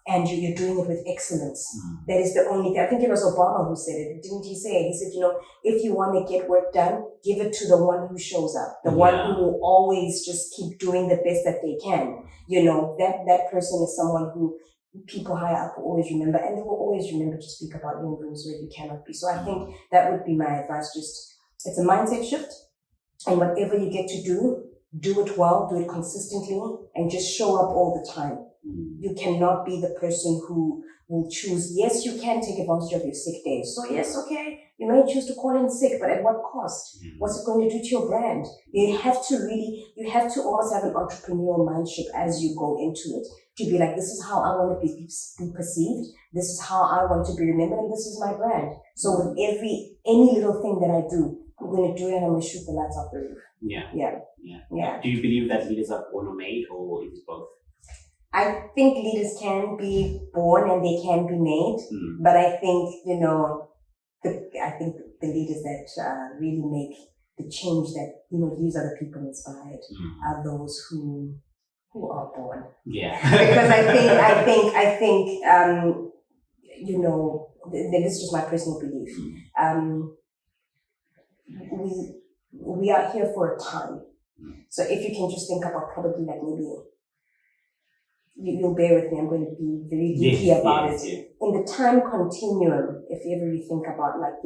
And you're doing it with excellence. That is the only thing. I think it was Obama who said it. Didn't he say it? He said, if you want to get work done, give it to the one who shows up, the one who will always just keep doing the best that they can. That person is someone who people higher up will always remember, and they will always remember to speak about you in rooms where you cannot be. So I think that would be my advice. It's a mindset shift, and whatever you get to do it well, do it consistently, and just show up all the time. You cannot be the person who will choose. Yes, you can take advantage of your sick days. So yes, okay, you may choose to call in sick, but at what cost? What's it going to do to your brand? You have to almost have an entrepreneurial mindset as you go into it. to be like, this is how I want to be perceived, this is how I want to be remembered, and this is my brand. So with any little thing that I do, I'm going to do it and I'm going to shoot the lights out the roof. Yeah. Do you believe that leaders are born or made, or is it both? I think leaders can be born and they can be made, but I think, I think the leaders that really make the change that, leaves other people inspired are those who are born. Yeah. Because I think, this is just my personal belief. We are here for a time. So if you can just think about probably like maybe, you'll bear with me, I'm going to be very geeky about it. In the time continuum, if ever you think about like,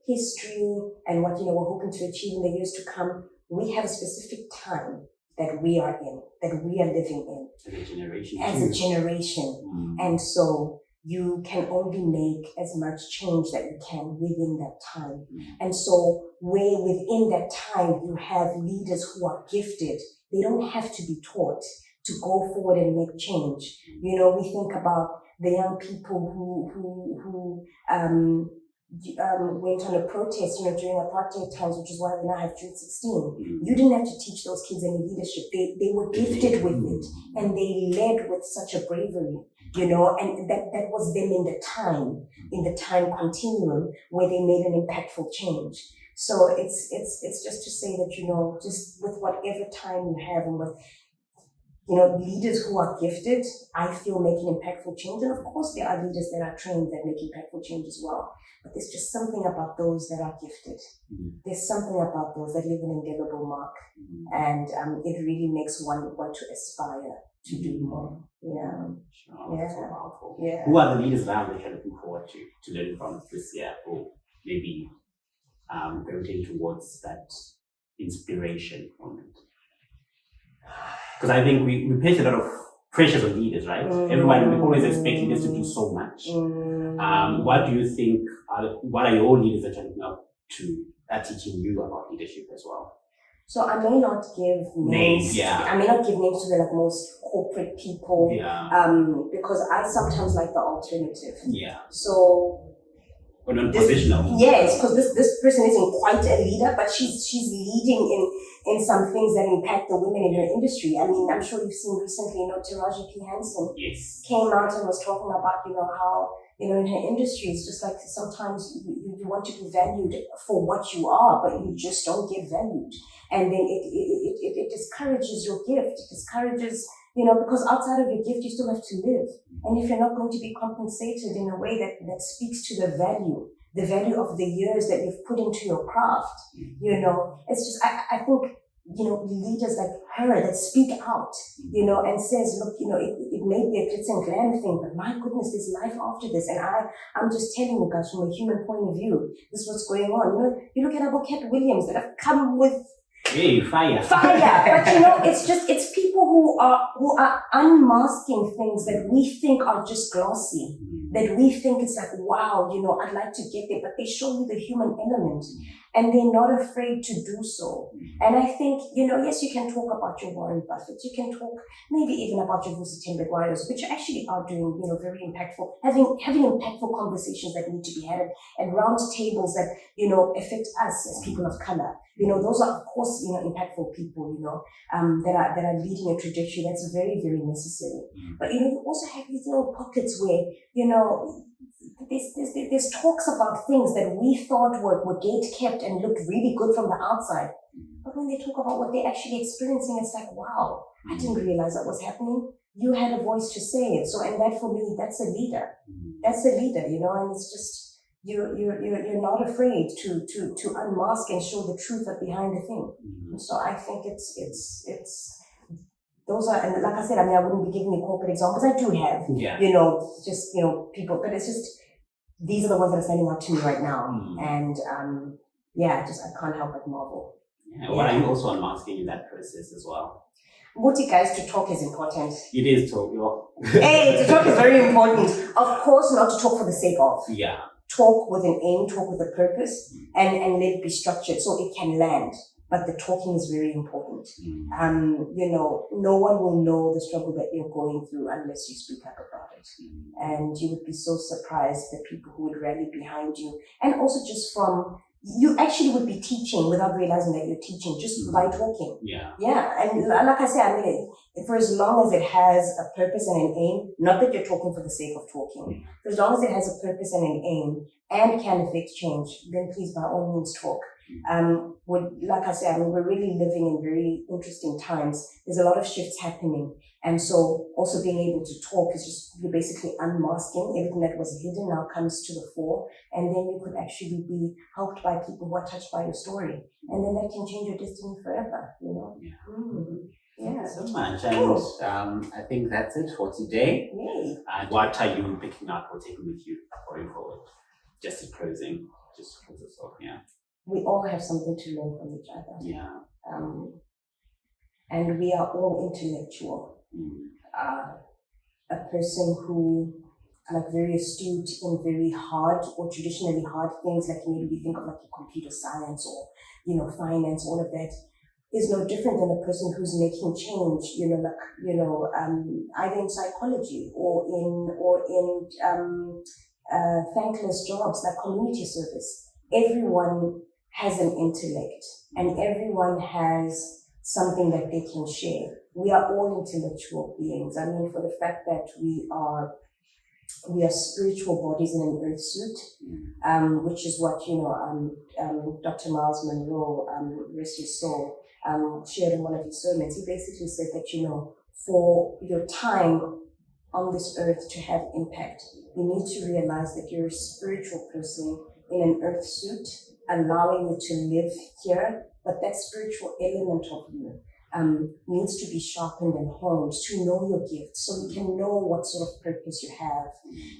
history and what, we're hoping to achieve in the years to come, we have a specific time that we are in, that we are living in. As a generation. And so you can only make as much change that you can within that time. And so where within that time you have leaders who are gifted, they don't have to be taught to go forward and make change. We think about the young people who went on a protest, during apartheid times, which is why we now have June 16. You didn't have to teach those kids any leadership. They were gifted with it, and they led with such a bravery, and that was them in the time continuum where they made an impactful change. So it's just to say that, just with whatever time you have and with leaders who are gifted, I feel make an impactful change. And of course, there are leaders that are trained that make impactful change as well. But there's just something about those that are gifted. There's something about those that leave an indelible mark. And it really makes one want to aspire to do more. That's so powerful. Who are the leaders now that you're looking forward to learn from this year, or maybe gravitating towards that inspiration from it? Because I think we place a lot of pressures on leaders, right? Everyone, we always expect leaders to do so much. What do you think, what are your leaders that you're looking up to are teaching you about leadership as well? So I may not give names. I may not give names to the most corporate people. Because I sometimes like the alternative. So or non-positional. Yes, because this person isn't quite a leader, but she's leading in some things that impact the women in her industry. I mean, I'm sure you've seen recently, Taraji P. Henson came out and was talking about, how, in her industry, it's just like sometimes you want to be valued for what you are, but you just don't get valued. And then it discourages your gift. It discourages, because outside of your gift, you still have to live. And if you're not going to be compensated in a way that speaks to the value of the years that you've put into your craft, it's just, I think, leaders like her that speak out, and says, look, it may be a glitz and glam thing, but my goodness, there's life after this. And I'm just telling you guys from a human point of view, this is what's going on. You look at Abu Cat Williams that have come with fire. But it's people who are unmasking things that we think are just glossy, that we think it's like, wow, I'd like to get there, but they show you the human element, and they're not afraid to do so. And I think, yes, you can talk about your Warren Buffett, you can talk maybe even about your Vusi Tembekwayo, which actually are doing, very impactful, having impactful conversations that need to be had, and round tables that, affect us as people of color. Those are, of course, impactful people, that are leading a trajectory that's very, very necessary. But, you also have these little pockets where, there's talks about things that we thought were gate kept and looked really good from the outside. But when they talk about what they're actually experiencing, it's like, wow, I didn't realize that was happening. You had a voice to say it. So, and that for me, that's a leader. That's a leader, and it's just, you're not afraid to unmask and show the truth behind the thing. So I think it's those are, and like I said, I wouldn't be giving you corporate examples. I do have, just people, but it's just these are the ones that are standing out to me right now, and I can't help but marvel. What are you also unmasking in that process as well? Muti guys, to talk is important. It is talk. Hey, to talk is very important. Of course, not to talk for the sake of. Yeah. Talk with an aim, talk with a purpose, and let it be structured so it can land. but the talking is very important. No one will know the struggle that you're going through unless you speak up about it. And you would be so surprised the people who would rally behind you. And also just from, you actually would be teaching without realizing that you're teaching just by talking. Yeah. And like I say, I mean, for as long as it has a purpose and an aim, not that you're talking for the sake of talking, for as long as it has a purpose and an aim and can affect change, then please by all means talk. Like I say, I mean, we're really living in very interesting times. There's a lot of shifts happening. And so also being able to talk is just, you're basically unmasking everything that was hidden now comes to the fore. And then you could actually be helped by people who are touched by your story. And then that can change your destiny forever, you know? Thank you so much. And I think that's it for today. Yay. And what are you picking up or taking with you going forward? Just to close us off, We all have something to learn from each other. Yeah. And we are all intellectual. A person who, like, very astute in very hard or traditionally hard things, like maybe you think of like computer science or, finance, all of that, is no different than a person who's making change, either in psychology or in thankless jobs like community service. Everyone has an intellect and everyone has something that they can share. We are all intellectual beings. I mean, for the fact that we are spiritual bodies in an earth suit, which is what, Dr. Miles Monroe, rest his soul, shared in one of his sermons. He basically said that, for your time on this earth to have impact, you need to realize that you're a spiritual person in an earth suit, allowing you to live here, but that spiritual element of you needs to be sharpened and honed to know your gifts, so you can know what sort of purpose you have.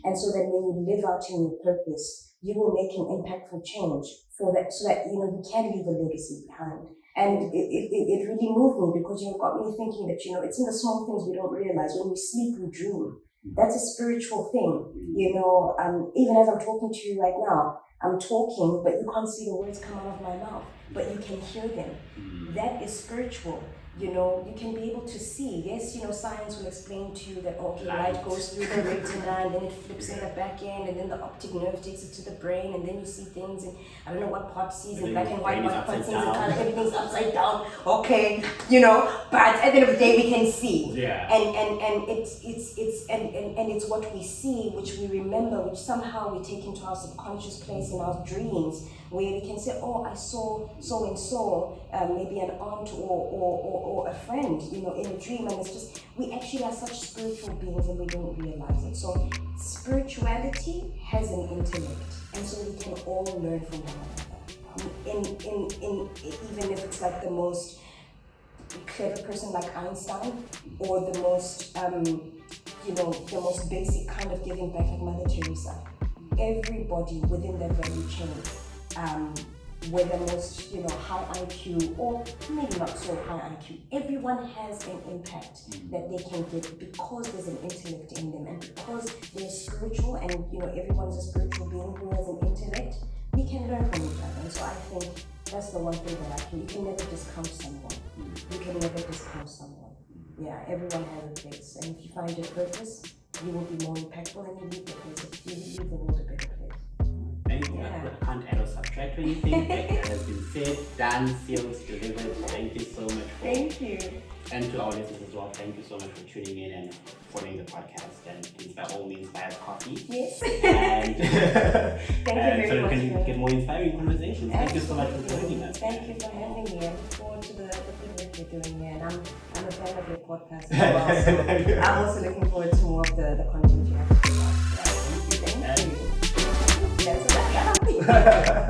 And so that when you live out in your purpose, you will make an impactful change for that, so that, you can leave a legacy behind. And it really moved me because, got me thinking that, it's in the small things we don't realize. When we sleep, we dream. That's a spiritual thing. Even as I'm talking to you right now, I'm talking, but you can't see the words come out of my mouth, but you can hear them. That is spiritual. You can be able to see. Yes, science will explain to you that, okay, light goes through the retina and then it flips in the back end and then the optic nerve takes it to the brain and then you see things and I don't know what part sees in black and white, what part sees in color, everything's upside down. Okay, but at the end of the day we can see. Yeah. And it's what we see, which we remember, which somehow we take into our subconscious place in our dreams, where we can say, oh, I saw so and so, maybe an aunt or a friend, in a dream, and it's just, we actually are such spiritual beings and we don't realize it. So spirituality has an intellect, and so we can all learn from one another. Even if it's like the most clever person like Einstein, or the most, the most basic kind of giving back like Mother Teresa. Everybody within that value chain, whether most, high IQ or maybe not so high IQ, everyone has an impact that they can give because there's an intellect in them, and because they're spiritual, and everyone's a spiritual being who has an intellect. We can learn from each other, and so I think that's the one thing that you can never discount someone. You can never discount someone. Yeah, everyone has a place, and if you find your purpose, you will be more impactful, and you leave the world a better place. Thank you. I can't add or subtract anything that has been said, done, sealed, delivered. Thank you so much. Thank you. And to our listeners as well, thank you so much for tuning in and following the podcast. And please, by all means, buy us coffee. Yes. And thank you very much. So we can get more inspiring conversations. Thank you so much for joining us. Thank you for having me. I look forward to the good work you're doing here. And I'm a fan of your podcast as well. So I'm also looking forward to more of the content you have to put out. Thank you. That's a wrap.